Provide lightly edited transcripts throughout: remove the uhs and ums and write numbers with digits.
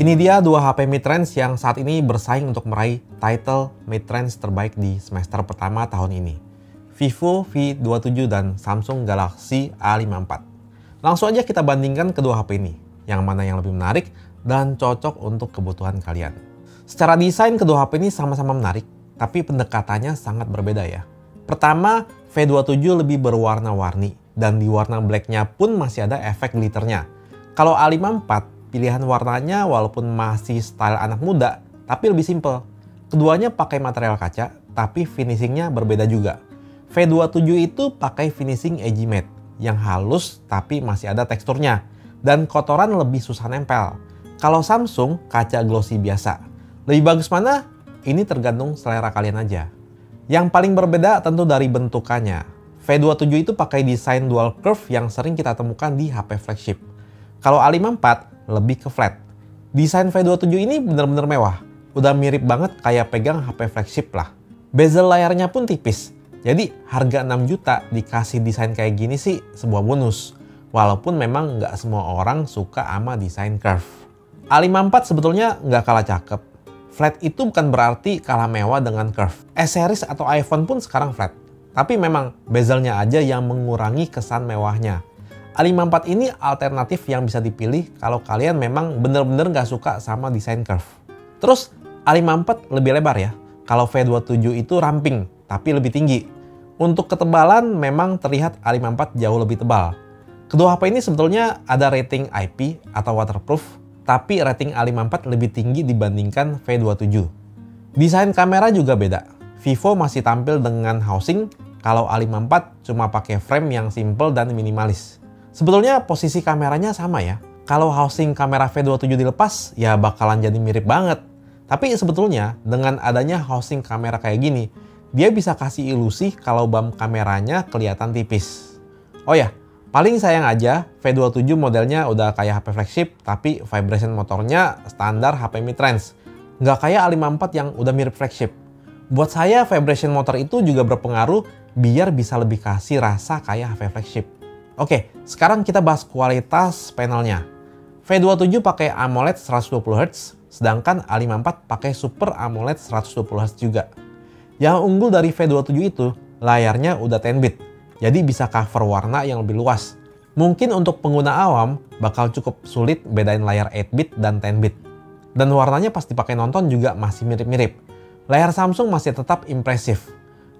Ini dia dua HP mid-range yang saat ini bersaing untuk meraih title mid-range terbaik di semester pertama tahun ini. Vivo V27 dan Samsung Galaxy A54. Langsung aja kita bandingkan kedua HP ini. Yang mana yang lebih menarik dan cocok untuk kebutuhan kalian. Secara desain kedua HP ini sama-sama menarik, tapi pendekatannya sangat berbeda ya. Pertama, V27 lebih berwarna-warni dan di warna blacknya pun masih ada efek glitternya. Kalau A54, pilihan warnanya walaupun masih style anak muda, tapi lebih simple. Keduanya pakai material kaca, tapi finishingnya berbeda juga. V27 itu pakai finishing edgy matte, yang halus tapi masih ada teksturnya. Dan kotoran lebih susah nempel. Kalau Samsung, kaca glossy biasa. Lebih bagus mana? Ini tergantung selera kalian aja. Yang paling berbeda tentu dari bentukannya. V27 itu pakai desain dual curve yang sering kita temukan di HP flagship. Kalau A54, lebih ke flat. Desain V27 ini bener-bener mewah. Udah mirip banget kayak pegang HP flagship lah. Bezel layarnya pun tipis. Jadi harga 6 juta dikasih desain kayak gini sih sebuah bonus. Walaupun memang nggak semua orang suka sama desain curve. A54 sebetulnya nggak kalah cakep. Flat itu bukan berarti kalah mewah dengan curve. S-series atau iPhone pun sekarang flat. Tapi memang bezelnya aja yang mengurangi kesan mewahnya. A54 ini alternatif yang bisa dipilih kalau kalian memang bener-bener nggak suka sama desain curve. Terus A54 lebih lebar ya. Kalau V27 itu ramping, tapi lebih tinggi. Untuk ketebalan memang terlihat A54 jauh lebih tebal. Kedua HP ini sebetulnya ada rating IP atau waterproof, tapi rating A54 lebih tinggi dibandingkan V27. Desain kamera juga beda. Vivo masih tampil dengan housing, kalau A54 cuma pakai frame yang simple dan minimalis. Sebetulnya posisi kameranya sama ya. Kalau housing kamera V27 dilepas, ya bakalan jadi mirip banget. Tapi sebetulnya dengan adanya housing kamera kayak gini, dia bisa kasih ilusi kalau bump kameranya kelihatan tipis. Oh ya, paling sayang aja V27 modelnya udah kayak HP flagship, tapi vibration motornya standar HP mid-range. Nggak kayak A54 yang udah mirip flagship. Buat saya vibration motor itu juga berpengaruh biar bisa lebih kasih rasa kayak HP flagship. Oke, sekarang kita bahas kualitas panelnya. V27 pakai AMOLED 120Hz, sedangkan A54 pakai Super AMOLED 120Hz juga. Yang unggul dari V27 itu, layarnya udah 10-bit, jadi bisa cover warna yang lebih luas. Mungkin untuk pengguna awam, bakal cukup sulit bedain layar 8-bit dan 10-bit. Dan warnanya pas dipakai nonton juga masih mirip-mirip. Layar Samsung masih tetap impresif.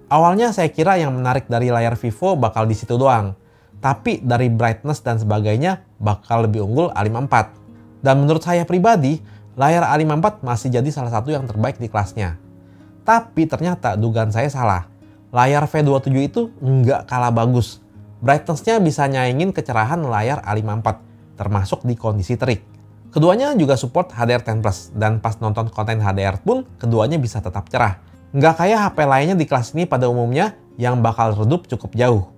Awalnya saya kira yang menarik dari layar Vivo bakal di situ doang. Tapi dari brightness dan sebagainya bakal lebih unggul A54. Dan menurut saya pribadi, layar A54 masih jadi salah satu yang terbaik di kelasnya. Tapi ternyata dugaan saya salah. Layar V27 itu nggak kalah bagus. Brightness-nya bisa nyaingin kecerahan layar A54, termasuk di kondisi terik. Keduanya juga support HDR10+, dan pas nonton konten HDR pun keduanya bisa tetap cerah. Nggak kayak HP lainnya di kelas ini pada umumnya yang bakal redup cukup jauh.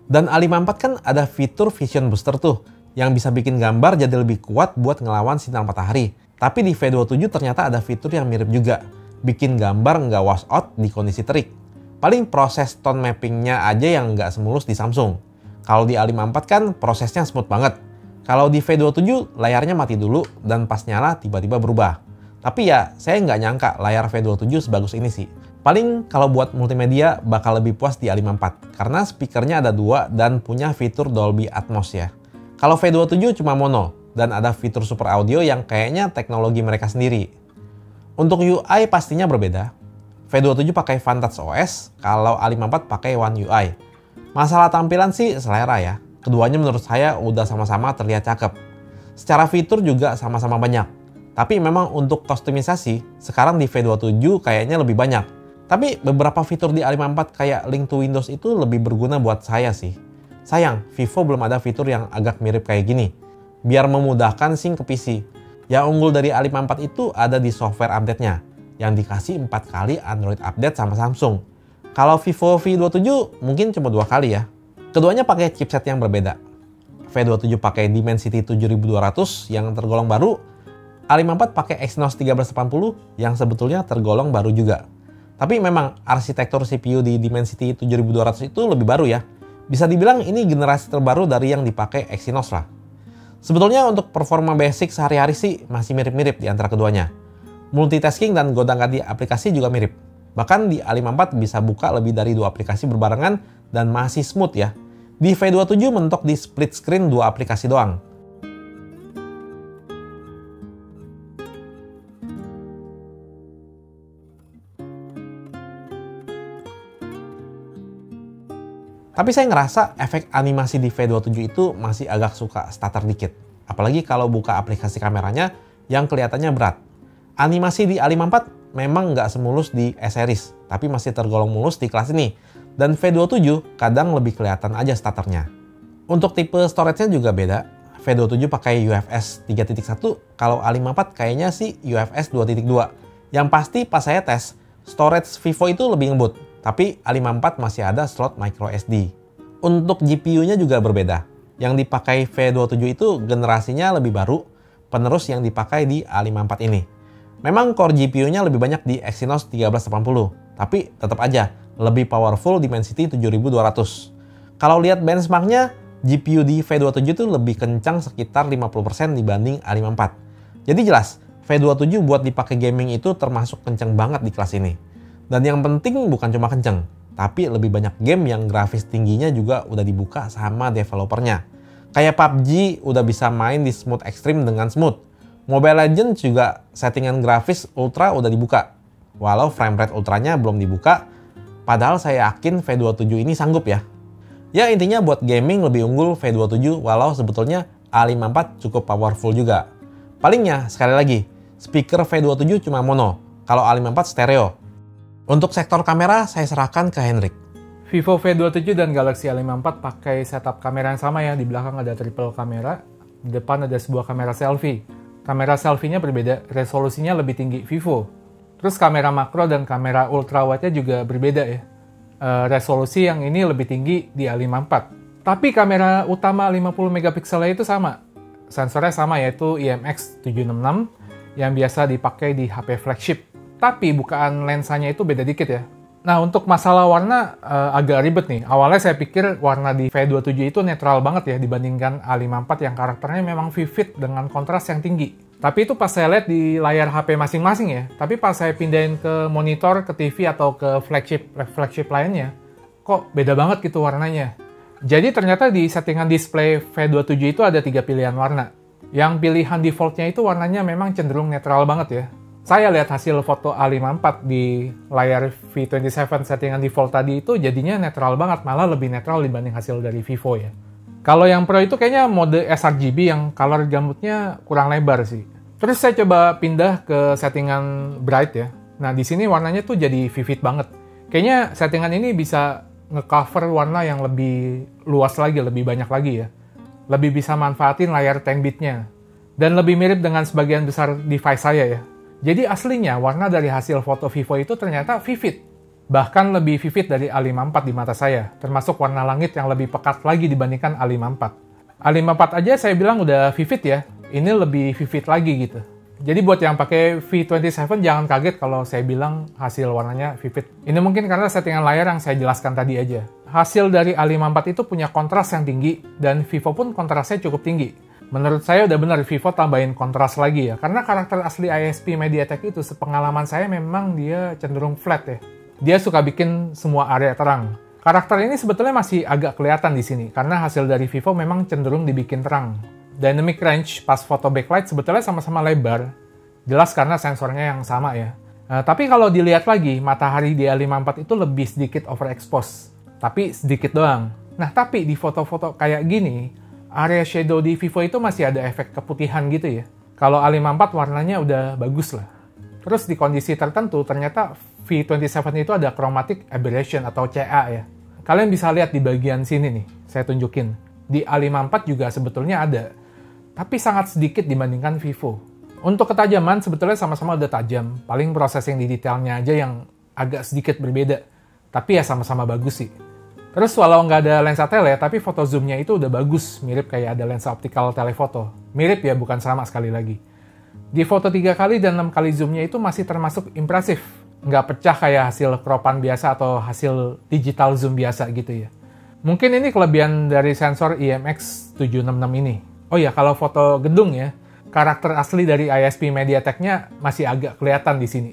Dan A54 kan ada fitur Vision Booster tuh, yang bisa bikin gambar jadi lebih kuat buat ngelawan sinar matahari. Tapi di V27 ternyata ada fitur yang mirip juga, bikin gambar nggak wash out di kondisi terik. Paling proses tone mappingnya aja yang nggak semulus di Samsung. Kalau di A54 kan prosesnya smooth banget. Kalau di V27 layarnya mati dulu dan pas nyala tiba-tiba berubah. Tapi ya saya nggak nyangka layar V27 sebagus ini sih. Paling kalau buat multimedia bakal lebih puas di A54 karena speakernya ada 2 dan punya fitur Dolby Atmos ya. Kalau V27 cuma mono dan ada fitur super audio yang kayaknya teknologi mereka sendiri. Untuk UI pastinya berbeda. V27 pakai Vantage OS, kalau A54 pakai One UI. Masalah tampilan sih selera ya. Keduanya menurut saya udah sama-sama terlihat cakep. Secara fitur juga sama-sama banyak. Tapi memang untuk kustomisasi, sekarang di V27 kayaknya lebih banyak. Tapi beberapa fitur di A54 kayak Link to Windows itu lebih berguna buat saya sih. Sayang, Vivo belum ada fitur yang agak mirip kayak gini. Biar memudahkan sync ke PC. Yang unggul dari A54 itu ada di software update-nya, yang dikasih 4 kali Android update sama Samsung. Kalau Vivo V27 mungkin cuma 2 kali ya. Keduanya pakai chipset yang berbeda. V27 pakai Dimensity 7200 yang tergolong baru. A54 pakai Exynos 1380 yang sebetulnya tergolong baru juga. Tapi memang arsitektur CPU di Dimensity 7200 itu lebih baru ya. Bisa dibilang ini generasi terbaru dari yang dipakai Exynos lah. Sebetulnya untuk performa basic sehari-hari sih masih mirip-mirip di antara keduanya. Multitasking dan gonta-ganti aplikasi juga mirip. Bahkan di A54 bisa buka lebih dari 2 aplikasi berbarengan dan masih smooth ya. Di V27 mentok di split screen 2 aplikasi doang. Tapi saya ngerasa efek animasi di V27 itu masih agak suka stutter dikit. Apalagi kalau buka aplikasi kameranya yang kelihatannya berat. Animasi di A54 memang nggak semulus di S-Series, tapi masih tergolong mulus di kelas ini. Dan V27 kadang lebih kelihatan aja stutternya. Untuk tipe storage-nya juga beda. V27 pakai UFS 3.1, kalau A54 kayaknya sih UFS 2.2. Yang pasti pas saya tes, storage Vivo itu lebih ngebut. Tapi A54 masih ada slot micro SD. Untuk GPU-nya juga berbeda. Yang dipakai V27 itu generasinya lebih baru, penerus yang dipakai di A54 ini. Memang core GPU-nya lebih banyak di Exynos 1380, tapi tetap aja lebih powerful Dimensity 7200. Kalau lihat benchmark-nya, GPU di V27 itu lebih kencang sekitar 50% dibanding A54. Jadi jelas, V27 buat dipakai gaming itu termasuk kencang banget di kelas ini. Dan yang penting bukan cuma kenceng, tapi lebih banyak game yang grafis tingginya juga udah dibuka sama developernya. Kayak PUBG udah bisa main di smooth extreme dengan smooth. Mobile Legends juga settingan grafis ultra udah dibuka. Walau frame rate ultranya belum dibuka, padahal saya yakin V27 ini sanggup ya. Ya intinya buat gaming lebih unggul V27 walau sebetulnya A54 cukup powerful juga. Palingnya sekali lagi, speaker V27 cuma mono, kalau A54 stereo. Untuk sektor kamera, saya serahkan ke Hendrik. Vivo V27 dan Galaxy A54 pakai setup kamera yang sama ya. Di belakang ada triple kamera, di depan ada sebuah kamera selfie. Kamera selfie-nya berbeda, resolusinya lebih tinggi Vivo. Terus kamera makro dan kamera ultrawide-nya juga berbeda ya. Resolusi yang ini lebih tinggi di A54. Tapi kamera utama 50 megapiksel itu sama. Sensornya sama yaitu IMX766 yang biasa dipakai di HP flagship. Tapi bukaan lensanya itu beda dikit ya. Nah untuk masalah warna agak ribet nih. Awalnya saya pikir warna di V27 itu netral banget ya dibandingkan A54 yang karakternya memang vivid dengan kontras yang tinggi. Tapi itu pas saya lihat di layar HP masing-masing ya. Tapi pas saya pindahin ke monitor, ke TV atau ke flagship lainnya, kok beda banget gitu warnanya. Jadi ternyata di settingan display V27 itu ada 3 pilihan warna. Yang pilihan defaultnya itu warnanya memang cenderung netral banget ya. Saya lihat hasil foto A54 di layar V27 settingan default tadi itu jadinya netral banget, malah lebih netral dibanding hasil dari Vivo ya. Kalau yang Pro itu kayaknya mode sRGB yang color gambutnya kurang lebar sih. Terus saya coba pindah ke settingan bright ya. Nah di sini warnanya tuh jadi vivid banget. Kayaknya settingan ini bisa ngecover warna yang lebih luas lagi, lebih banyak lagi ya. Lebih bisa manfaatin layar 10 bitnya. Dan lebih mirip dengan sebagian besar device saya ya. Jadi aslinya warna dari hasil foto Vivo itu ternyata vivid. Bahkan lebih vivid dari A54 di mata saya, termasuk warna langit yang lebih pekat lagi dibandingkan A54. A54 aja saya bilang udah vivid ya, ini lebih vivid lagi gitu. Jadi buat yang pakai V27 jangan kaget kalau saya bilang hasil warnanya vivid. Ini mungkin karena settingan layar yang saya jelaskan tadi aja. Hasil dari A54 itu punya kontras yang tinggi, dan Vivo pun kontrasnya cukup tinggi. Menurut saya udah benar Vivo tambahin kontras lagi ya, karena karakter asli ISP MediaTek itu sepengalaman saya memang dia cenderung flat ya. Dia suka bikin semua area terang. Karakter ini sebetulnya masih agak kelihatan di sini, karena hasil dari Vivo memang cenderung dibikin terang. Dynamic range pas foto backlight sebetulnya sama-sama lebar, jelas karena sensornya yang sama ya. Tapi kalau dilihat lagi, matahari di A54 itu lebih sedikit overexpose, tapi sedikit doang. Nah tapi di foto-foto kayak gini, area shadow di Vivo itu masih ada efek keputihan gitu ya. Kalau A54 warnanya udah bagus lah. Terus di kondisi tertentu ternyata V27 itu ada chromatic aberration atau CA ya. Kalian bisa lihat di bagian sini nih, saya tunjukin. Di A54 juga sebetulnya ada, tapi sangat sedikit dibandingkan Vivo. Untuk ketajaman sebetulnya sama-sama udah tajam, paling processing di detailnya aja yang agak sedikit berbeda. Tapi ya sama-sama bagus sih. Terus walau nggak ada lensa tele, tapi foto zoom-nya itu udah bagus, mirip kayak ada lensa optikal telefoto. Mirip ya, bukan sama sekali lagi. Di foto 3 kali dan 6 kali zoom-nya itu masih termasuk impresif. Nggak pecah kayak hasil cropan biasa atau hasil digital zoom biasa gitu ya. Mungkin ini kelebihan dari sensor IMX766 ini. Oh ya, kalau foto gedung ya, karakter asli dari ISP MediaTek-nya masih agak kelihatan di sini.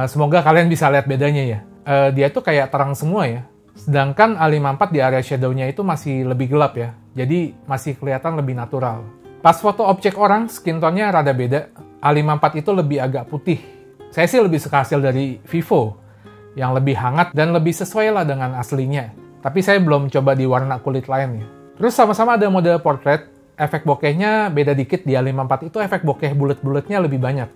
Semoga kalian bisa lihat bedanya ya. Dia tuh kayak terang semua ya. Sedangkan A54 di area shadow-nya itu masih lebih gelap ya. Jadi masih kelihatan lebih natural. Pas foto objek orang, skin tone-nya rada beda. A54 itu lebih agak putih. Saya sih lebih suka hasil dari Vivo, yang lebih hangat dan lebih sesuai lah dengan aslinya. Tapi saya belum coba di warna kulit lain ya. Terus sama-sama ada mode portrait, efek bokehnya beda dikit. Di A54 itu efek bokeh bulet-buletnya lebih banyak.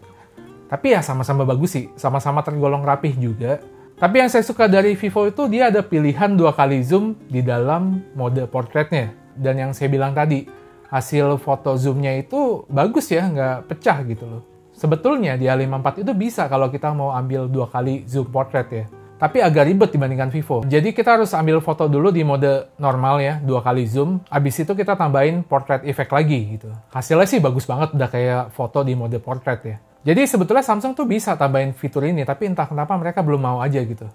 Tapi ya sama-sama bagus sih, sama-sama tergolong rapih juga. Tapi yang saya suka dari Vivo itu dia ada pilihan 2 kali zoom di dalam mode portraitnya. Dan yang saya bilang tadi, hasil foto zoomnya itu bagus ya, nggak pecah gitu loh. Sebetulnya di A54 itu bisa kalau kita mau ambil 2 kali zoom portrait ya. Tapi agak ribet dibandingkan Vivo. Jadi kita harus ambil foto dulu di mode normal ya, 2 kali zoom. Abis itu kita tambahin portrait effect lagi gitu. Hasilnya sih bagus banget, udah kayak foto di mode portrait ya. Jadi sebetulnya Samsung tuh bisa tambahin fitur ini, tapi entah kenapa mereka belum mau aja gitu.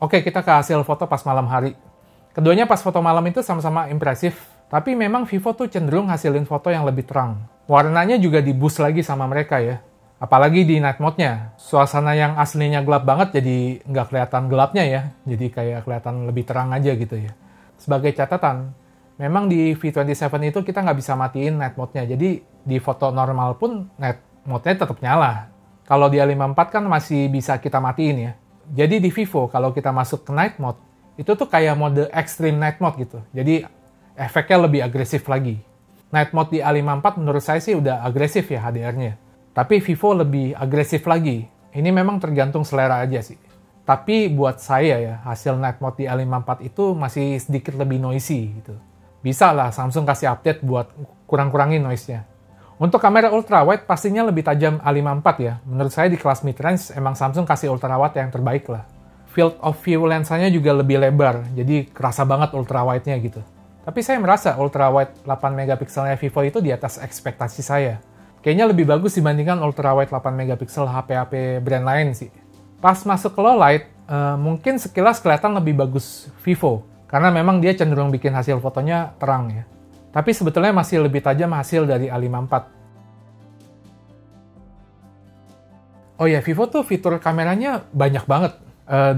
Oke, kita ke hasil foto pas malam hari. Keduanya pas foto malam itu sama-sama impresif, tapi memang Vivo tuh cenderung hasilin foto yang lebih terang. Warnanya juga di-boost lagi sama mereka ya. Apalagi di night mode-nya. Suasana yang aslinya gelap banget jadi nggak kelihatan gelapnya ya. Jadi kayak kelihatan lebih terang aja gitu ya. Sebagai catatan, memang di V27 itu kita nggak bisa matiin night mode-nya. Jadi di foto normal pun night mode-nya tetap nyala. Kalau di A54 kan masih bisa kita matiin ya. Jadi di Vivo kalau kita masuk ke night mode, itu tuh kayak mode extreme night mode gitu. Jadi efeknya lebih agresif lagi. Night mode di A54 menurut saya sih udah agresif ya HDR-nya. Tapi Vivo lebih agresif lagi. Ini memang tergantung selera aja sih. Tapi buat saya ya, hasil night mode di A54 itu masih sedikit lebih noisy gitu. Bisa lah Samsung kasih update buat kurang-kurangin noise-nya. Untuk kamera ultrawide pastinya lebih tajam A54 ya. Menurut saya di kelas mid-range emang Samsung kasih ultrawide yang terbaik lah. Field of view lensanya juga lebih lebar, jadi kerasa banget ultrawide-nya gitu. Tapi saya merasa ultrawide 8 megapikselnya Vivo itu di atas ekspektasi saya. Kayaknya lebih bagus dibandingkan ultrawide 8 megapiksel HP-HP brand lain sih. Pas masuk ke low light, mungkin sekilas kelihatan lebih bagus Vivo. Karena memang dia cenderung bikin hasil fotonya terang ya. Tapi sebetulnya masih lebih tajam hasil dari A54. Oh ya, Vivo tuh fitur kameranya banyak banget.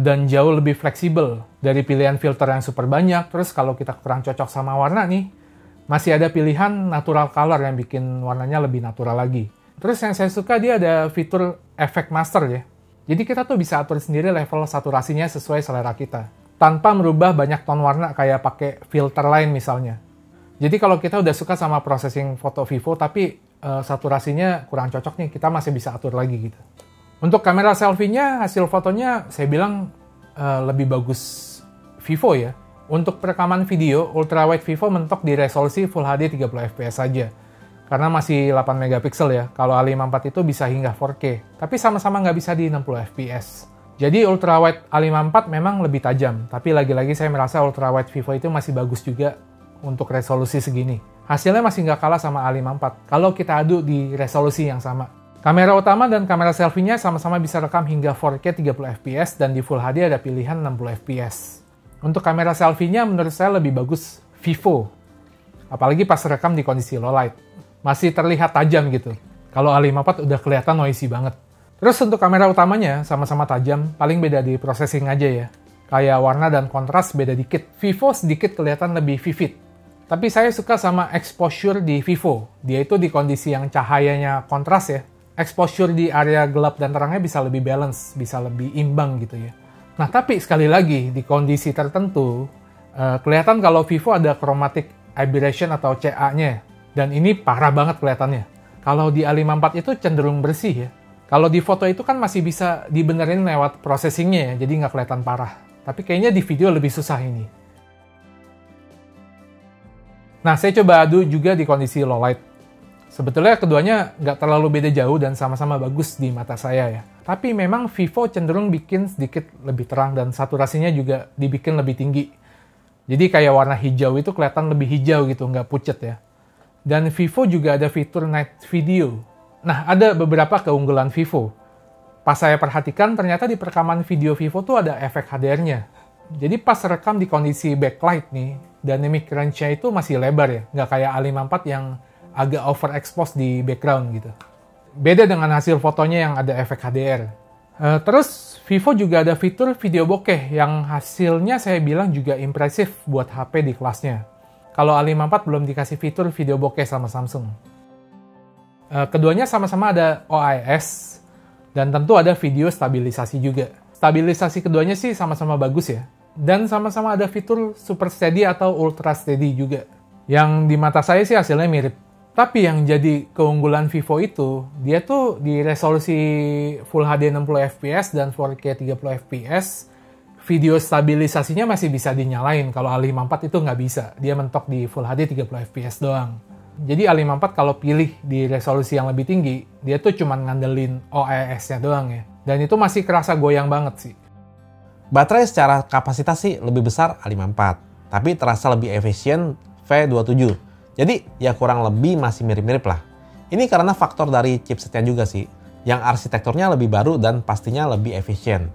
Dan jauh lebih fleksibel. Dari pilihan filter yang super banyak, terus kalau kita kurang cocok sama warna nih, masih ada pilihan natural color yang bikin warnanya lebih natural lagi. Terus yang saya suka dia ada fitur efek master ya. Jadi kita tuh bisa atur sendiri level saturasinya sesuai selera kita. Tanpa merubah banyak tone warna kayak pakai filter lain misalnya. Jadi kalau kita udah suka sama processing foto Vivo tapi saturasinya kurang cocok nih, kita masih bisa atur lagi gitu. Untuk kamera selfie-nya, hasil fotonya saya bilang lebih bagus Vivo ya. Untuk perekaman video, ultrawide Vivo mentok di resolusi Full HD 30 fps saja. Karena masih 8 megapiksel ya. Kalau A54 itu bisa hingga 4K. Tapi sama-sama nggak bisa di 60 fps. Jadi ultrawide A54 memang lebih tajam. Tapi lagi-lagi saya merasa ultrawide Vivo itu masih bagus juga untuk resolusi segini. Hasilnya masih nggak kalah sama A54. Kalau kita adu di resolusi yang sama. Kamera utama dan kamera selfie-nya sama-sama bisa rekam hingga 4K 30 fps. Dan di Full HD ada pilihan 60 fps. Untuk kamera selfie-nya menurut saya lebih bagus Vivo. Apalagi pas rekam di kondisi low light. Masih terlihat tajam gitu. Kalau A54 udah kelihatan noisy banget. Terus untuk kamera utamanya sama-sama tajam, paling beda di processing aja ya. Kayak warna dan kontras beda dikit. Vivo sedikit kelihatan lebih vivid. Tapi saya suka sama exposure di Vivo. Dia itu di kondisi yang cahayanya kontras ya. Exposure di area gelap dan terangnya bisa lebih balance, bisa lebih imbang gitu ya. Nah, tapi sekali lagi, di kondisi tertentu, kelihatan kalau Vivo ada chromatic aberration atau CA-nya. Dan ini parah banget kelihatannya. Kalau di A54 itu cenderung bersih ya. Kalau di foto itu kan masih bisa dibenerin lewat processing-nya ya, jadi nggak kelihatan parah. Tapi kayaknya di video lebih susah ini. Nah, saya coba adu juga di kondisi low light. Sebetulnya keduanya nggak terlalu beda jauh dan sama-sama bagus di mata saya ya. Tapi memang Vivo cenderung bikin sedikit lebih terang dan saturasinya juga dibikin lebih tinggi. Jadi kayak warna hijau itu kelihatan lebih hijau gitu, nggak pucet ya. Dan Vivo juga ada fitur night video. Nah, ada beberapa keunggulan Vivo. Pas saya perhatikan ternyata di perekaman video Vivo tuh ada efek HDR-nya. Jadi pas rekam di kondisi backlight nih, dynamic range-nya itu masih lebar ya, nggak kayak A54 yang agak overexposed di background gitu. Beda dengan hasil fotonya yang ada efek HDR. Terus Vivo juga ada fitur video bokeh yang hasilnya saya bilang juga impresif buat HP di kelasnya. Kalau A54 belum dikasih fitur video bokeh sama Samsung. Keduanya sama-sama ada OIS dan tentu ada video stabilisasi juga. Stabilisasi keduanya sih sama-sama bagus ya. Dan sama-sama ada fitur Super Steady atau Ultra Steady juga. Yang di mata saya sih hasilnya mirip. Tapi yang jadi keunggulan Vivo itu, dia tuh di resolusi Full HD 60fps dan 4K 30fps, video stabilisasinya masih bisa dinyalain. Kalau A54 itu nggak bisa, dia mentok di Full HD 30fps doang. Jadi A54 kalau pilih di resolusi yang lebih tinggi, dia tuh cuma ngandelin OIS-nya doang ya. Dan itu masih kerasa goyang banget sih. Baterai secara kapasitas sih lebih besar A54, tapi terasa lebih efisien V27. Jadi ya kurang lebih masih mirip-mirip lah. Ini karena faktor dari chipsetnya juga sih, yang arsitekturnya lebih baru dan pastinya lebih efisien.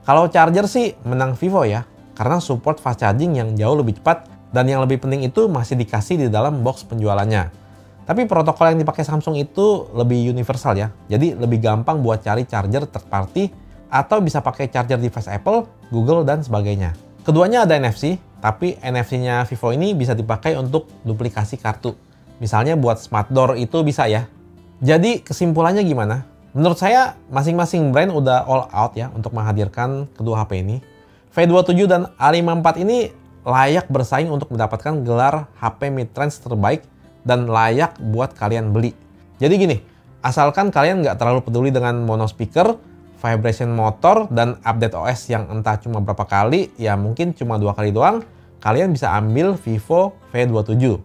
Kalau charger sih menang Vivo ya, karena support fast charging yang jauh lebih cepat dan yang lebih penting itu masih dikasih di dalam box penjualannya. Tapi protokol yang dipakai Samsung itu lebih universal ya, jadi lebih gampang buat cari charger third party atau bisa pakai charger device Apple, Google, dan sebagainya. Keduanya ada NFC, tapi NFC-nya Vivo ini bisa dipakai untuk duplikasi kartu. Misalnya buat smart door itu bisa ya. Jadi kesimpulannya gimana? Menurut saya masing-masing brand udah all out ya untuk menghadirkan kedua HP ini. V27 dan A54 ini layak bersaing untuk mendapatkan gelar HP mid-range terbaik dan layak buat kalian beli. Jadi gini, asalkan kalian nggak terlalu peduli dengan mono speaker, vibration motor, dan update OS yang entah cuma berapa kali, ya mungkin cuma 2 kali doang, kalian bisa ambil Vivo V27.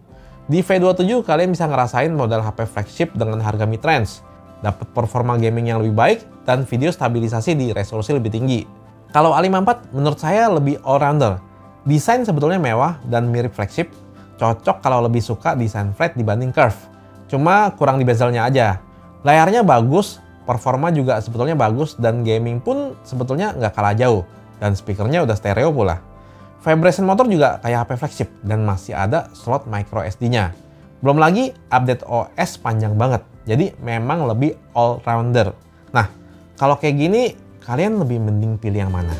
Di V27 kalian bisa ngerasain model HP flagship dengan harga mid-range, dapat performa gaming yang lebih baik, dan video stabilisasi di resolusi lebih tinggi. Kalau A54 menurut saya lebih all-rounder. Desain sebetulnya mewah dan mirip flagship, cocok kalau lebih suka desain flat dibanding curve. Cuma kurang di bezelnya aja. Layarnya bagus, performa juga sebetulnya bagus, dan gaming pun sebetulnya nggak kalah jauh. Dan speakernya udah stereo pula. Vibration motor juga kayak HP flagship dan masih ada slot micro SD-nya. Belum lagi update OS panjang banget. Jadi memang lebih all-rounder. Nah, kalau kayak gini, kalian lebih mending pilih yang mana?